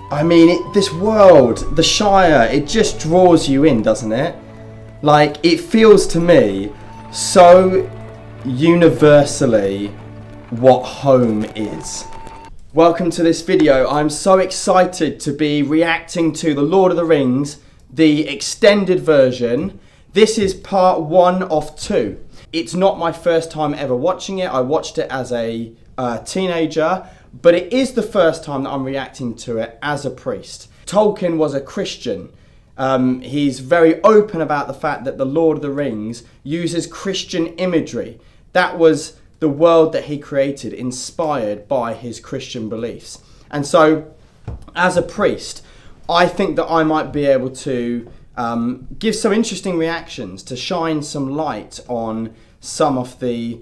I mean, this world, the Shire, it just draws you in, doesn't it? Like, it feels to me so universally what home is. Welcome to this video. I'm so excited to be reacting to The Lord of the Rings, the extended version. This is part 1 of 2. It's not my first time ever watching it. I watched it as a teenager, but it is the first time that I'm reacting to it as a priest. Tolkien was a Christian. He's very open about the fact that The Lord of the Rings uses Christian imagery. That was the world that he created, inspired by his Christian beliefs. And so, as a priest, I think that I might be able to give some interesting reactions, to shine some light on some of the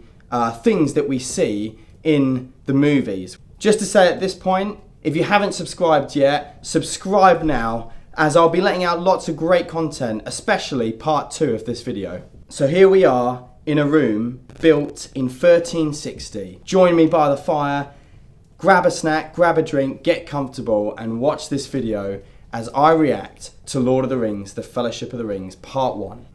things that we see in the movies. Just to say at this point, if you haven't subscribed yet, subscribe now, as I'll be letting out lots of great content, especially part 2 of this video. So here we are in a room built in 1360. Join me by the fire, grab a snack, grab a drink, get comfortable, and watch this video as I react to Lord of the Rings, The Fellowship of the Rings, part 1.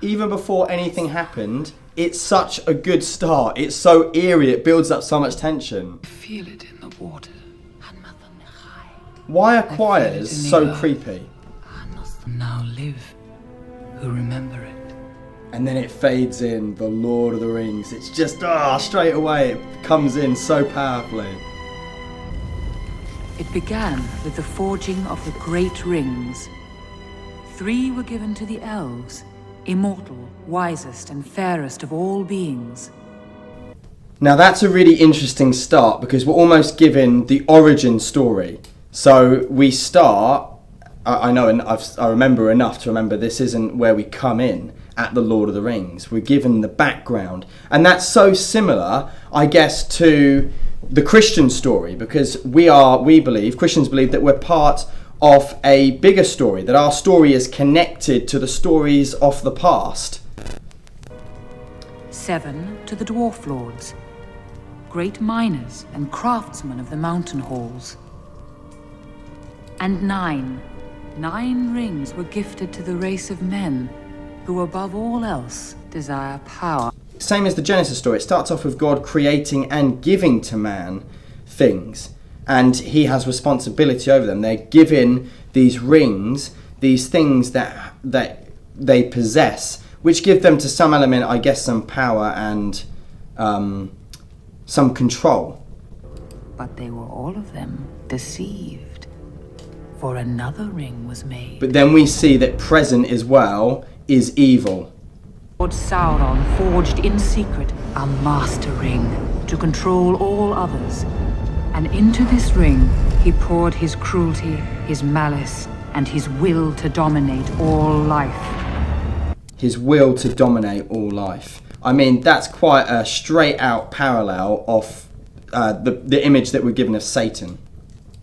Even before anything happened, it's such a good start. It's so eerie, it builds up so much tension. Feel it in the water. Why are choirs so creepy? Now live, who remember it. And then it fades in, The Lord of the Rings. It's just, straight away, it comes in so powerfully. It began with the forging of the great rings. 3 were given to the elves, immortal, wisest and fairest of all beings. Now that's a really interesting start, because we're almost given the origin story. So we start, I know, and I remember enough to remember this isn't where we come in at The Lord of the Rings. We're given the background. And that's so similar, I guess, to the Christian story, because Christians believe that we're part of a bigger story, that our story is connected to the stories of the past. 7 to the dwarf lords, great miners and craftsmen of the mountain halls. And 9 rings were gifted to the race of men, who above all else desire power. Same as the Genesis story, it starts off with God creating and giving to man things, and he has responsibility over them. They're given these rings, these things that they possess, which give them to some element, I guess, some power and some control. But they were all of them deceived. For another ring was made. But then we see that present as well is evil. Lord Sauron forged in secret a master ring to control all others. And into this ring he poured his cruelty, his malice, and his will to dominate all life. His will to dominate all life. I mean, that's quite a straight out parallel of the image that we're given of Satan.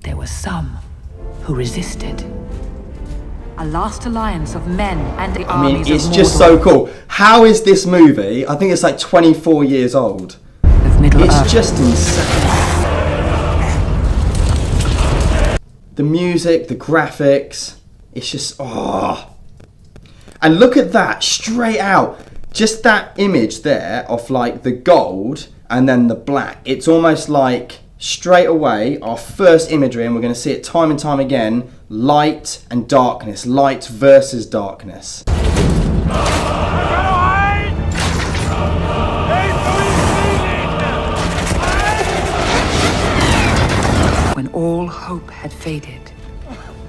There were some who resisted. A last alliance of men and the armies of Mordor. It's just so cool. How is this movie, I think it's like 24 years old. Of Middle-earth. It's just insane. The music, the graphics, it's just, And look at that, straight out. Just that image there of like the gold and then the black. It's almost like straight away, our first imagery, and we're going to see it time and time again, light and darkness, light versus darkness. When all hope had faded,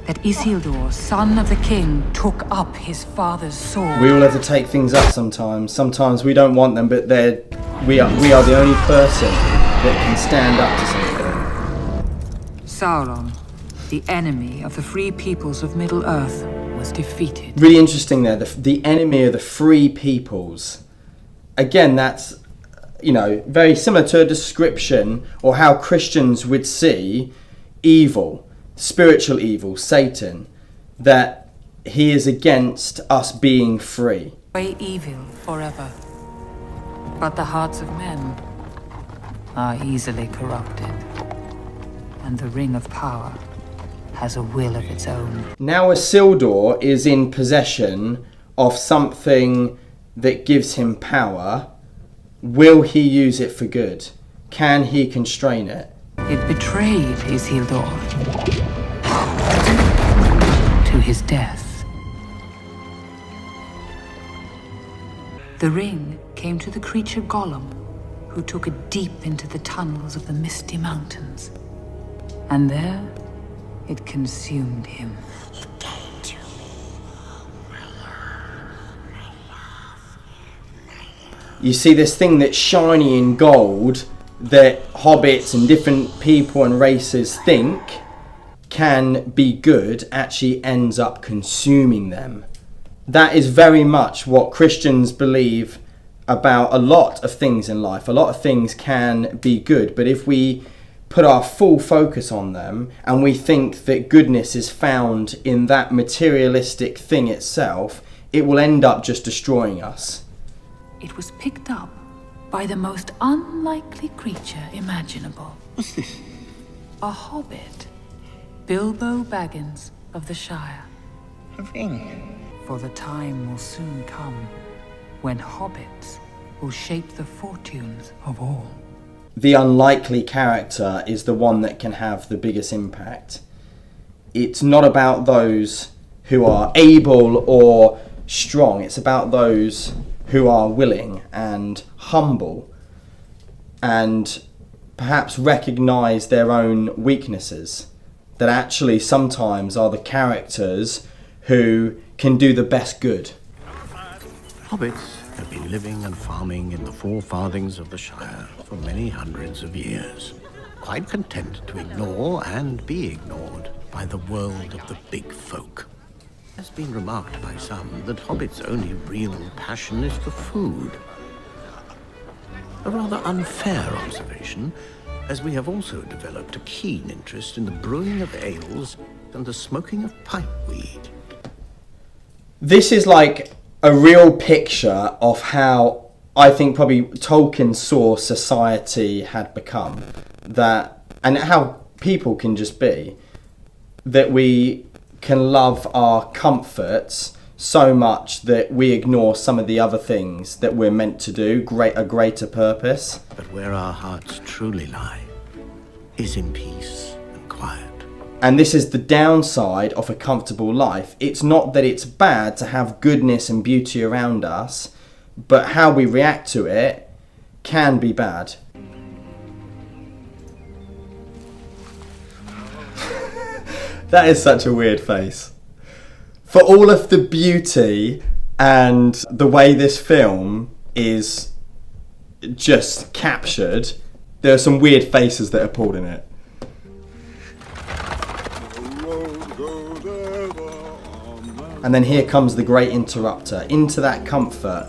that Isildur, son of the king, took up his father's sword. We all have to take things up sometimes. Sometimes we don't want them, but we are the only person that can stand up to something. Sauron, the enemy of the free peoples of Middle-earth, was defeated. Really interesting there, the enemy of the free peoples. Again, that's, very similar to a description or how Christians would see evil, spiritual evil, Satan, that he is against us being free. Away evil forever. But the hearts of men are easily corrupted, and the Ring of Power has a will of its own. Now Isildur is in possession of something that gives him power. Will he use it for good? Can he constrain it? It betrayed Isildur to his death. The ring came to the creature Gollum, who took it deep into the tunnels of the misty mountains. And there, it consumed him. You see, this thing that's shiny and gold that hobbits and different people and races think can be good actually ends up consuming them. That is very much what Christians believe about a lot of things in life. A lot of things can be good, but if we put our full focus on them and we think that goodness is found in that materialistic thing itself, it will end up just destroying us. It was picked up by the most unlikely creature imaginable. What's this? A hobbit. Bilbo Baggins of the Shire. A ring. For the time will soon come when hobbits will shape the fortunes of all. The unlikely character is the one that can have the biggest impact. It's not about those who are able or strong. It's about those who are willing and humble and perhaps recognize their own weaknesses, that actually sometimes are the characters who can do the best good. Hobbits have been living and farming in the four farthings of the Shire for many hundreds of years, quite content to ignore and be ignored by the world of the big folk. It has been remarked by some that Hobbits' only real passion is for food. A rather unfair observation, as we have also developed a keen interest in the brewing of ales and the smoking of pipeweed. This is like a real picture of how I think probably Tolkien saw society had become, that, and how people can just be, that we can love our comforts so much that we ignore some of the other things that we're meant to do, a greater purpose. But where our hearts truly lie is in peace and quiet. And this is the downside of a comfortable life. It's not that it's bad to have goodness and beauty around us, but how we react to it can be bad. That is such a weird face. For all of the beauty and the way this film is just captured, there are some weird faces that are pulled in it. And then here comes the great interrupter. Into that comfort,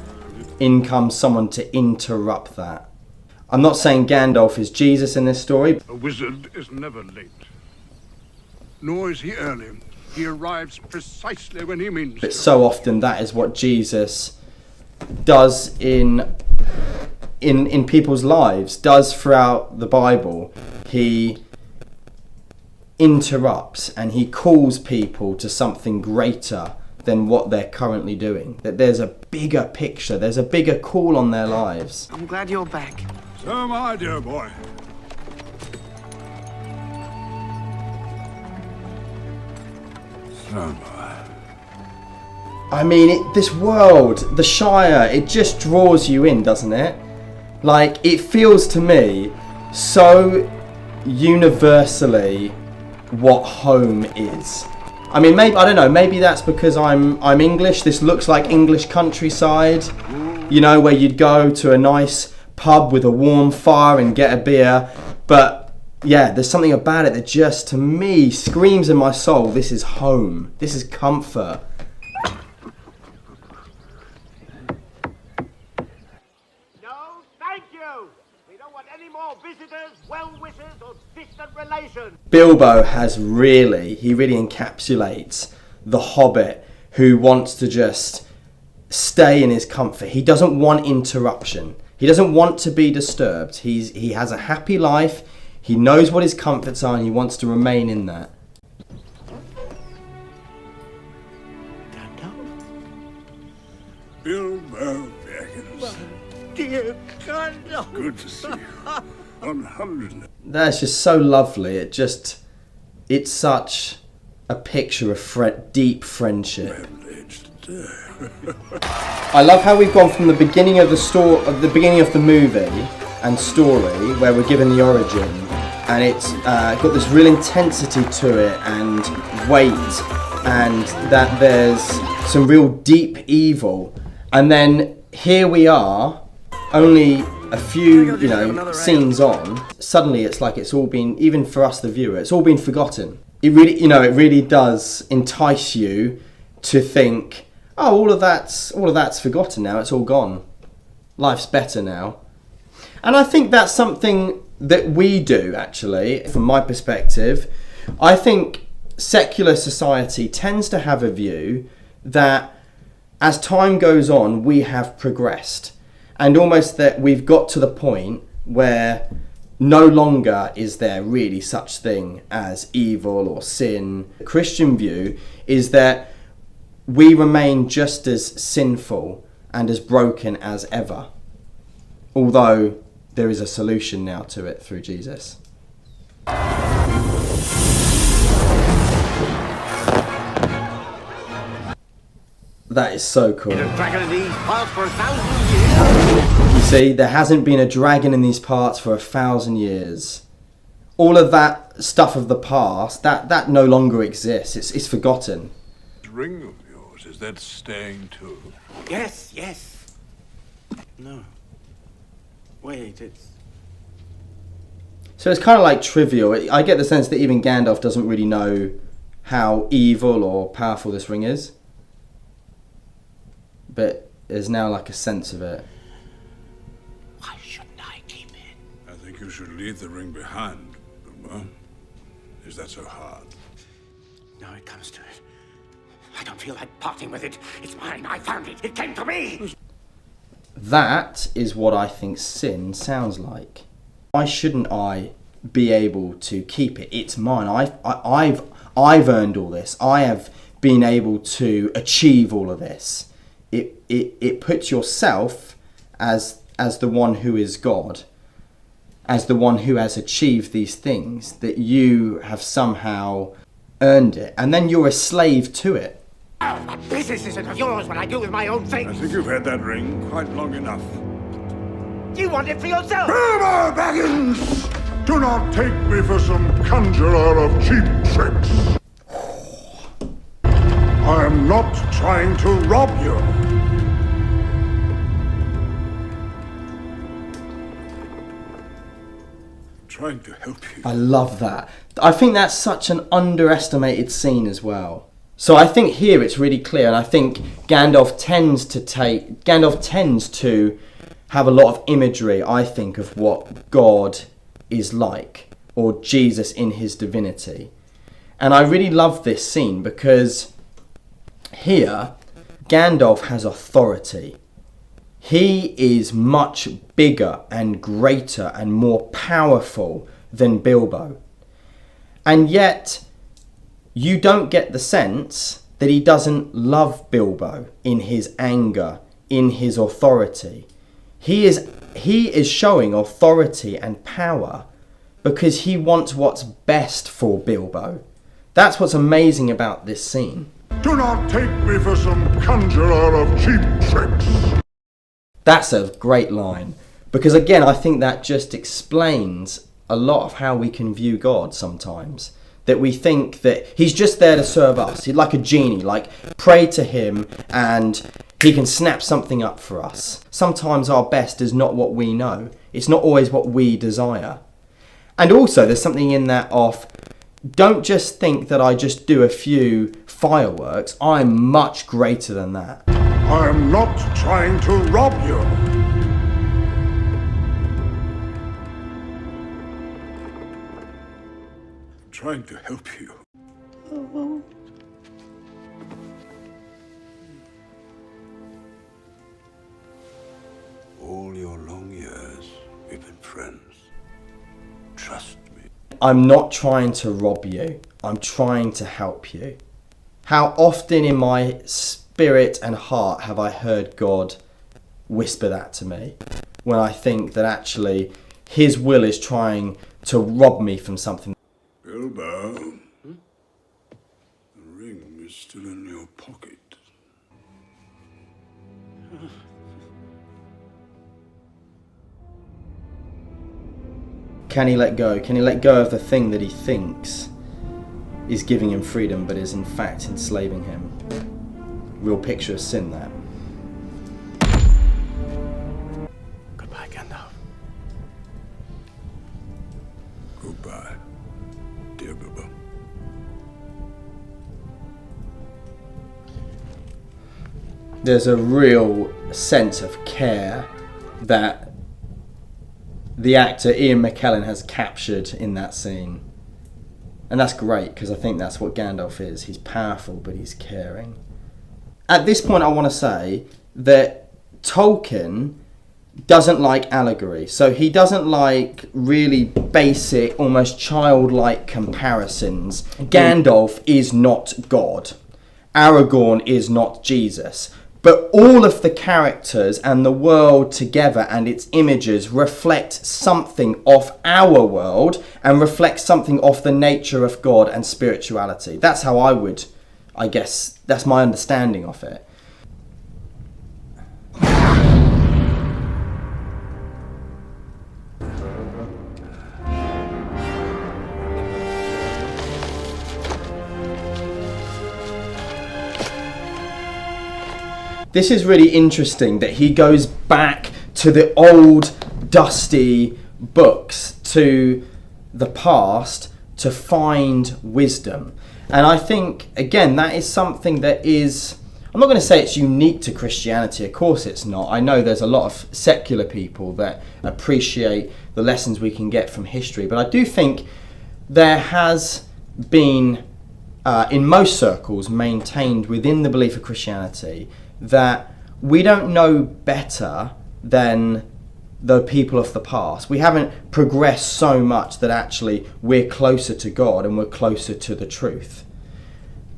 in comes someone to interrupt that. I'm not saying Gandalf is Jesus in this story. A wizard is never late. Nor is he early. He arrives precisely when he means But to. so often that is what Jesus does in people's lives, does throughout the Bible. He interrupts and he calls people to something greater than what they're currently doing. That there's a bigger picture, there's a bigger call on their lives. I'm glad you're back. So am I, dear boy. So am I. I mean, this world, the Shire, it just draws you in, doesn't it? Like, it feels to me so universally what home is. I mean, maybe, I don't know, maybe that's because I'm English. This looks like English countryside, you know, where you'd go to a nice pub with a warm fire and get a beer. But yeah, there's something about it that just, to me, screams in my soul, this is home, this is comfort. No, thank you! We don't want any more visitors, well-wishers, or distant relations. Bilbo he really encapsulates the hobbit who wants to just stay in his comfort. He doesn't want interruption. He doesn't want to be disturbed. He has a happy life. He knows what his comforts are and he wants to remain in that. Bilbo Baggins. Dear Gandalf. Good to see you. 100. That's just so lovely. It's such a picture of deep friendship. I love how we've gone from the beginning of the beginning of the movie and story, where we're given the origin, and it's got this real intensity to it and weight, and that there's some real deep evil, and then here we are, only a few scenes on. Suddenly, it's like it's all been, even for us the viewer, it's all been forgotten. It really does entice you to think, oh, all of that's forgotten now. It's all gone. Life's better now. And I think that's something that we do, actually, from my perspective. I think secular society tends to have a view that as time goes on, we have progressed. And almost that we've got to the point where no longer is there really such thing as evil or sin. The Christian view is that we remain just as sinful and as broken as ever, although there is a solution now to it through Jesus. That is so cool. You see, there hasn't been a dragon in these parts for 1,000 years. All of that stuff of the past, that no longer exists. It's forgotten. This ring of yours, is that staying too? Yes, yes. No. Wait, it's... So it's kind of like trivial. I get the sense that even Gandalf doesn't really know how evil or powerful this ring is. But there's now like a sense of it. Why shouldn't I keep it? I think you should leave the ring behind, Bilbo. Is that so hard? Now it comes to it. I don't feel like parting with it. It's mine. I found it. It came to me. That is what I think sin sounds like. Why shouldn't I be able to keep it? It's mine. I've earned all this. I have been able to achieve all of this. It puts yourself as the one who is God, as the one who has achieved these things, that you have somehow earned it, and then you're a slave to it. Oh, my business isn't of yours what I do with my own I things. think you've had that ring quite long enough. You want it for yourself. Bilbo Baggins! Do not take me for some conjurer of cheap tricks. I am not trying to rob you. I'm trying to help you. I love that. I think that's such an underestimated scene as well. So I think here it's really clear, and I think Gandalf tends to have a lot of imagery, I think, of what God is like, or Jesus in his divinity. And I really love this scene because here Gandalf has authority. He is much bigger and greater and more powerful than Bilbo. And yet you don't get the sense that he doesn't love Bilbo in his anger, in his authority. He is showing authority and power because he wants what's best for Bilbo. That's what's amazing about this scene. Do not take me for some conjurer of cheap tricks. That's a great line. Because again, I think that just explains a lot of how we can view God sometimes. That we think that he's just there to serve us. He's like a genie, like pray to him and he can snap something up for us. Sometimes our best is not what we know. It's not always what we desire. And also there's something in that of, don't just think that I just do a few fireworks. I'm much greater than that. I am not trying to rob you. I'm trying to help you. All your long trust me. I'm not trying to rob you. I'm trying to help you. How often in my spirit and heart have I heard God whisper that to me when I think that actually his will is trying to rob me from something. Bilbo, the ring is still in your pocket. Can he let go? Can he let go of the thing that he thinks is giving him freedom but is in fact enslaving him? Real picture of sin, that. Goodbye, Gandalf. Goodbye, dear Bilbo. There's a real sense of care that the actor Ian McKellen has captured in that scene. And that's great, because I think that's what Gandalf is. He's powerful, but he's caring. At this point, I want to say that Tolkien doesn't like allegory. So he doesn't like really basic, almost childlike comparisons. Gandalf is not God. Aragorn is not Jesus. But all of the characters and the world together and its images reflect something of our world and reflect something of the nature of God and spirituality. That's how I guess, that's my understanding of it. This is really interesting that he goes back to the old dusty books, to the past, to find wisdom. And I think, again, that is something that is, I'm not going to say it's unique to Christianity, of course it's not. I know there's a lot of secular people that appreciate the lessons we can get from history, but I do think there has been, in most circles, maintained within the belief of Christianity that we don't know better than the people of the past. We haven't progressed so much that actually we're closer to God and we're closer to the truth.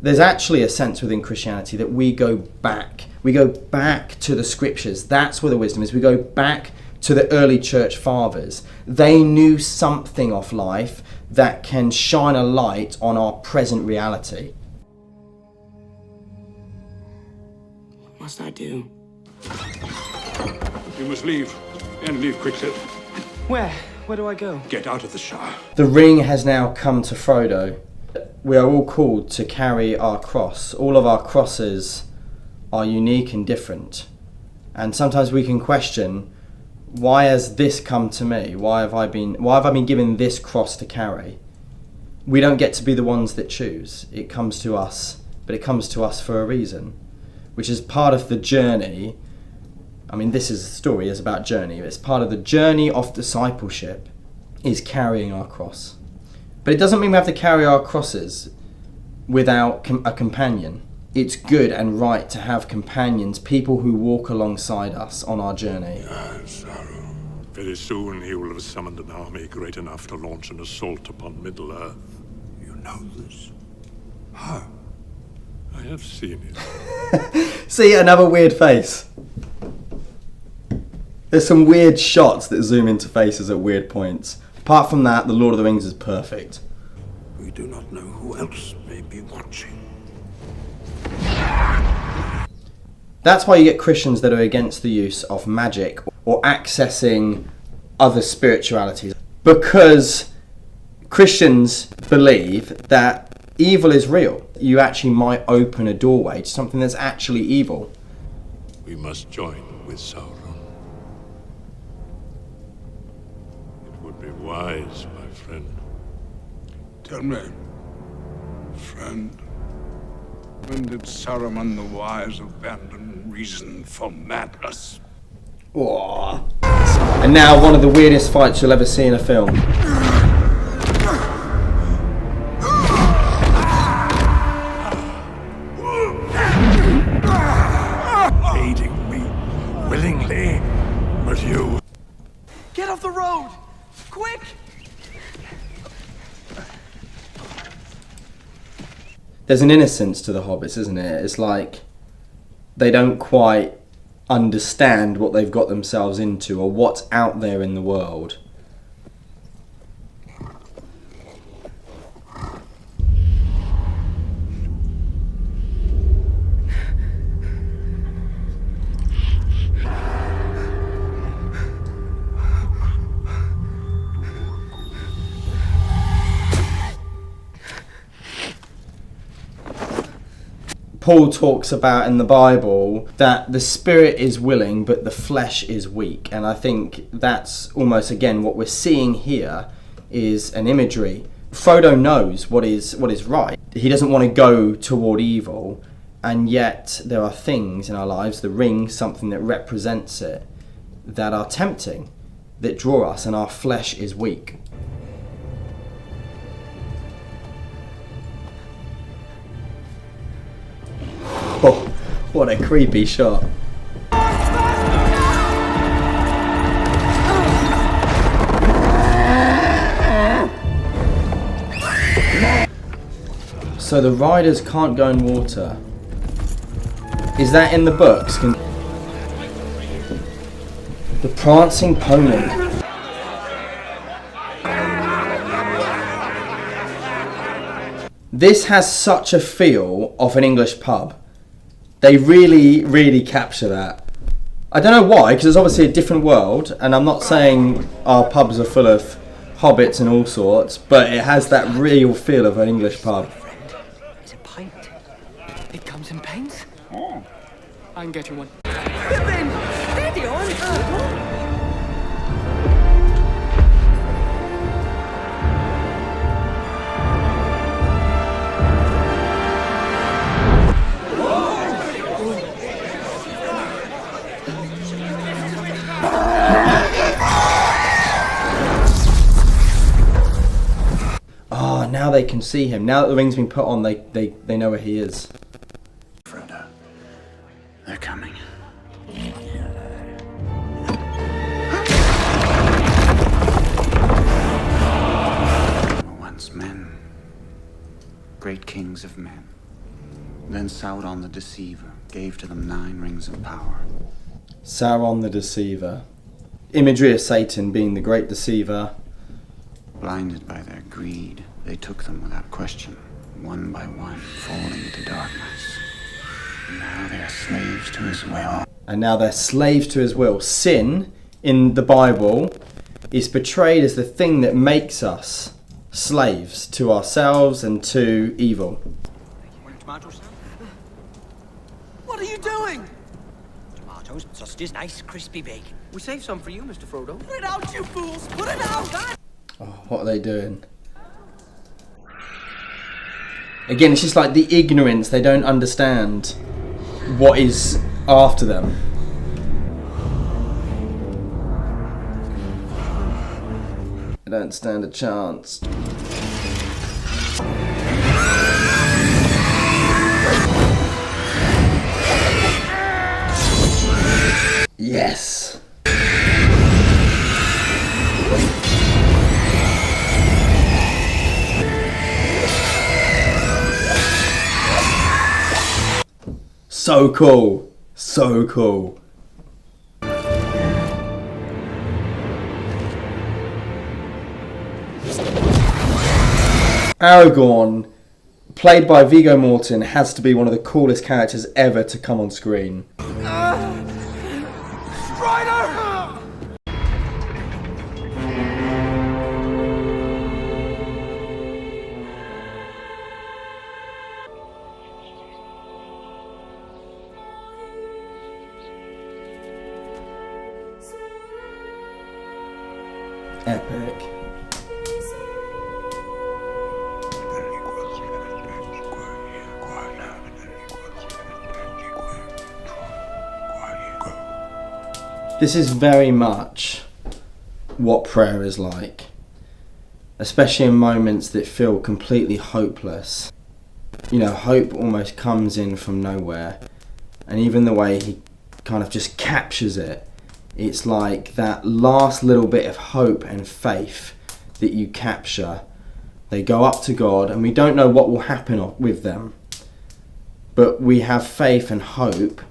There's actually a sense within Christianity that we go back to the scriptures. That's where the wisdom is. We go back to the early church fathers. They knew something of life that can shine a light on our present reality. What must I do? You must leave, and leave quickly. Where? Where do I go? Get out of the Shire. The ring has now come to Frodo. We are all called to carry our cross. All of our crosses are unique and different. And sometimes we can question, why has this come to me? Why have I been given this cross to carry? We don't get to be the ones that choose. It comes to us, but it comes to us for a reason, which is part of the journey. I mean, this story is about journey. It's part of the journey of discipleship is carrying our cross. But it doesn't mean we have to carry our crosses without a companion. It's good and right to have companions, people who walk alongside us on our journey. Sorrow. Very soon he will have summoned an army great enough to launch an assault upon Middle-earth. You know this? How? I have seen it. See, another weird face. There's some weird shots that zoom into faces at weird points. Apart from that, The Lord of the Rings is perfect. We do not know who else may be watching. That's why you get Christians that are against the use of magic or accessing other spiritualities. Because Christians believe that evil is real. You actually might open a doorway to something that's actually evil. We must join with Sauron. It would be wise, my friend. Tell me, friend, when did Saruman the Wise abandon reason for madness? Aww. And now one of the weirdest fights you'll ever see in a film. Aiding me willingly, but you... Get off the road! Quick! there's an innocence to the hobbits, isn't it? It's like they don't quite understand what they've got themselves into or what's out there in the world. Paul talks about in the Bible that the spirit is willing but the flesh is weak, and I think that's almost again what we're seeing here is an imagery. Frodo knows what is right. He doesn't want to go toward evil, and yet there are things in our lives, the ring, something that represents it, that are tempting, that draw us, and our flesh is weak. Oh, what a creepy shot. So the riders can't go in water. Is that in the books? The prancing pony. This has such a feel of an English pub. They really, really capture that. I don't know why, because it's obviously a different world, and I'm not saying our pubs are full of hobbits and all sorts, but it has that real feel of an English pub. It's a pint. It comes in pints? Oh. I can get you one. Steady on! Now they can see him. Now that the ring's been put on, they know where he is. Frodo, they're coming. Were once men, great kings of men. Then Sauron the Deceiver gave to them 9 rings of power. Sauron the Deceiver. Imagery of Satan being the great deceiver. Blinded by their greed, they took them without question, one by one, falling into darkness. And now they are slaves to his will. And now they're slaves to his will. Sin, in the Bible, is portrayed as the thing that makes us slaves to ourselves and to evil. Tomatoes? What are you doing? Tomatoes, sausages, nice crispy bacon. We saved some for you, Mr. Frodo. Put it out, you fools! Put it out! Oh, what are they doing? Again, it's just like the ignorance. They don't understand what is after them. They don't stand a chance. Yes! So cool. So cool. Aragorn, played by Viggo Mortensen, has to be one of the coolest characters ever to come on screen. Epic. This is very much what prayer is like, especially in moments that feel completely hopeless. You know, hope almost comes in from nowhere, and even the way he kind of just captures it, it's like that last little bit of hope and faith that you capture They go up to God, and we don't know what will happen with them. But we have faith and hope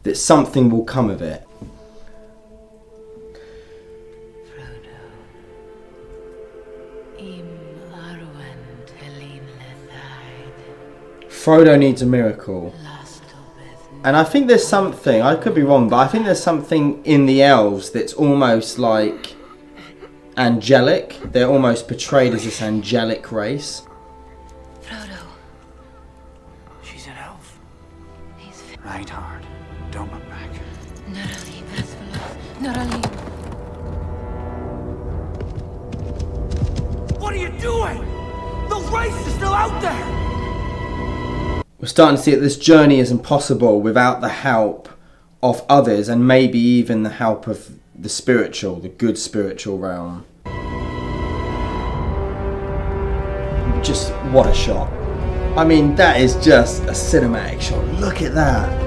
that something will come of it. Frodo needs a miracle. And I think there's something, I could be wrong, but I think there's something in the elves that's almost like angelic. They're almost portrayed as this angelic race. Frodo. She's an elf. Right hard. Don't look back. What are you doing? The race is still out there! We're starting to see that this journey is impossible without the help of others, and maybe even the help of the spiritual, the good spiritual realm. Just what a shot. I mean, that is just a cinematic shot. Look at that.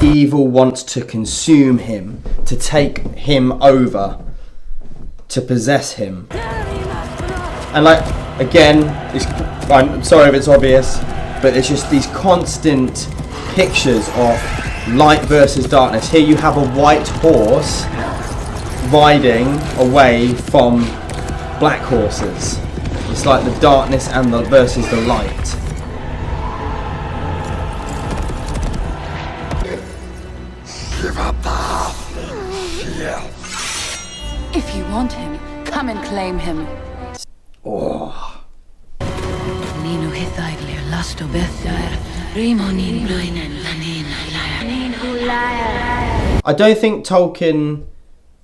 Evil wants to consume him, to take him over, to possess him. And like, again, I'm sorry if it's obvious, but it's just these constant pictures of light versus darkness. Here you have a white horse riding away from black horses. It's like the darkness and versus the light. If you want him, come and claim him. Oh. I don't think Tolkien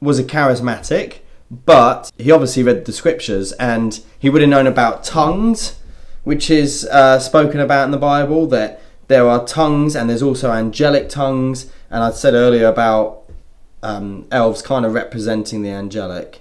was a charismatic, but he obviously read the scriptures and he would have known about tongues, which is spoken about in the Bible, that there are tongues and there's also angelic tongues, and I said earlier about elves kind of representing the angelic.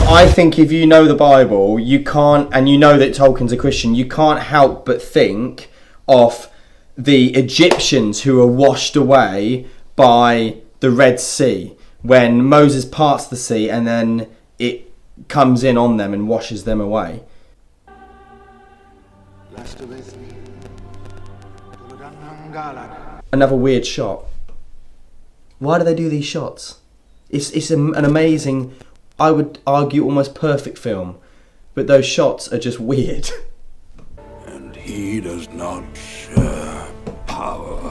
I think if you know the Bible, you can't, and you know that Tolkien's a Christian, you can't help but think of the Egyptians who were washed away by the Red Sea, when Moses parts the sea and then it comes in on them and washes them away. Another weird shot. Why do they do these shots? It's an amazing, I would argue almost perfect film, but those shots are just weird. And he does not share power.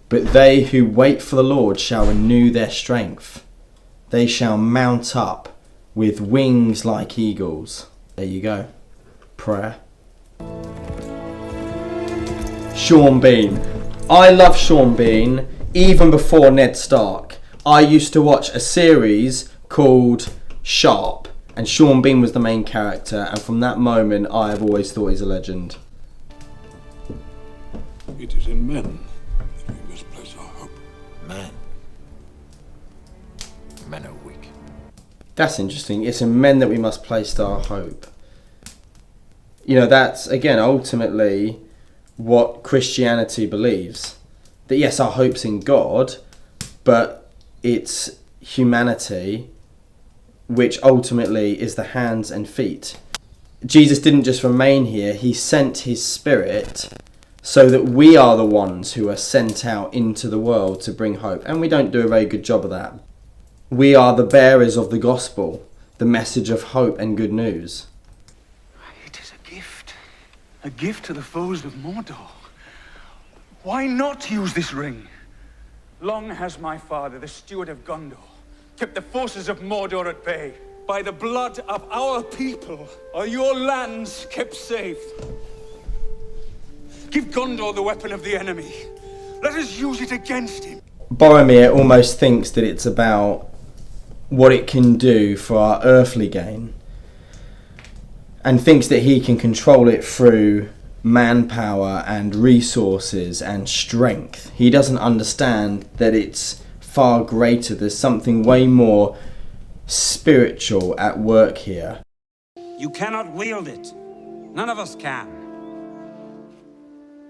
But they who wait for the Lord shall renew their strength. They shall mount up with wings like eagles. There you go. Prayer. Sean Bean. I love Sean Bean even before Ned Stark. I used to watch a series called Sharp, and Sean Bean was the main character, and from that moment I have always thought he's a legend. It is in men that we misplace our hope. Men. Men are weak. That's interesting. It's in men that we must place our hope. You know, that's, again, ultimately what Christianity believes. That yes, our hope's in God, but it's humanity which ultimately is the hands and feet. Jesus didn't just remain here, he sent his Spirit so that we are the ones who are sent out into the world to bring hope. And we don't do a very good job of that. We are the bearers of the gospel, the message of hope and good news. It is a gift to the foes of Mordor. Why not use this ring? Long has my father, the steward of Gondor, kept the forces of Mordor at bay. By the blood of our people are your lands kept safe. Give Gondor the weapon of the enemy. Let us use it against him. Boromir almost thinks that it's about what it can do for our earthly gain, and thinks that he can control it through manpower and resources and strength. He doesn't understand that it's far greater. There's something way more spiritual at work here. You cannot wield it. None of us can.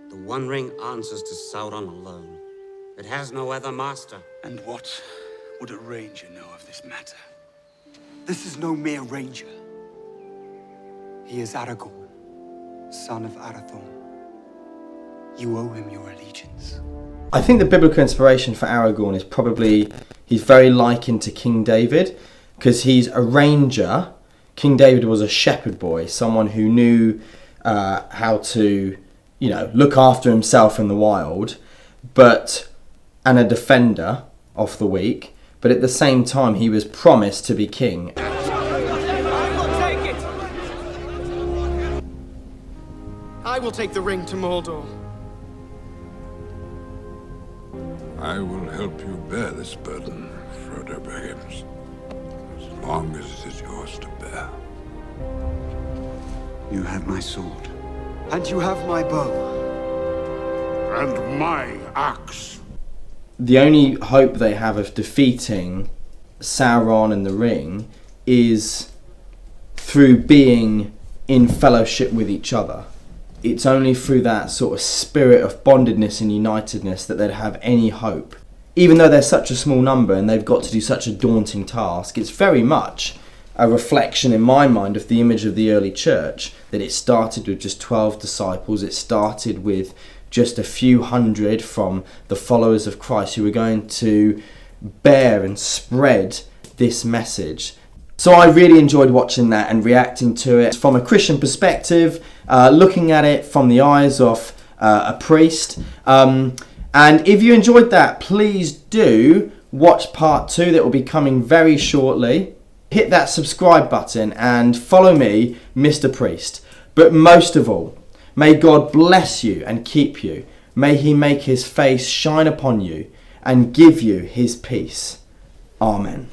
The One Ring answers to Sauron alone. It has no other master. And what would a ranger know of this matter? This is no mere ranger. He is Aragorn, son of Arathorn. You owe him your allegiance. I think the biblical inspiration for Aragorn is probably, he's very likened to King David, because he's a ranger. King David was a shepherd boy, someone who knew how to, look after himself in the wild, and a defender of the weak. But at the same time, he was promised to be king. I will take the ring to Mordor. I will help you bear this burden, Frodo Baggins, as long as it is yours to bear. You have my sword. And you have my bow. And my axe. The only hope they have of defeating Sauron and the ring is through being in fellowship with each other. It's only through that sort of spirit of bondedness and unitedness that they'd have any hope. Even though they're such a small number and they've got to do such a daunting task, it's very much a reflection in my mind of the image of the early church, that it started with just 12 disciples. It started with just a few hundred from the followers of Christ who were going to bear and spread this message. So I really enjoyed watching that and reacting to it from a Christian perspective, looking at it from the eyes of a priest. And if you enjoyed that, please do watch part 2 that will be coming very shortly. Hit that subscribe button and follow me, Mr. Priest. But most of all, may God bless you and keep you. May he make his face shine upon you and give you his peace. Amen.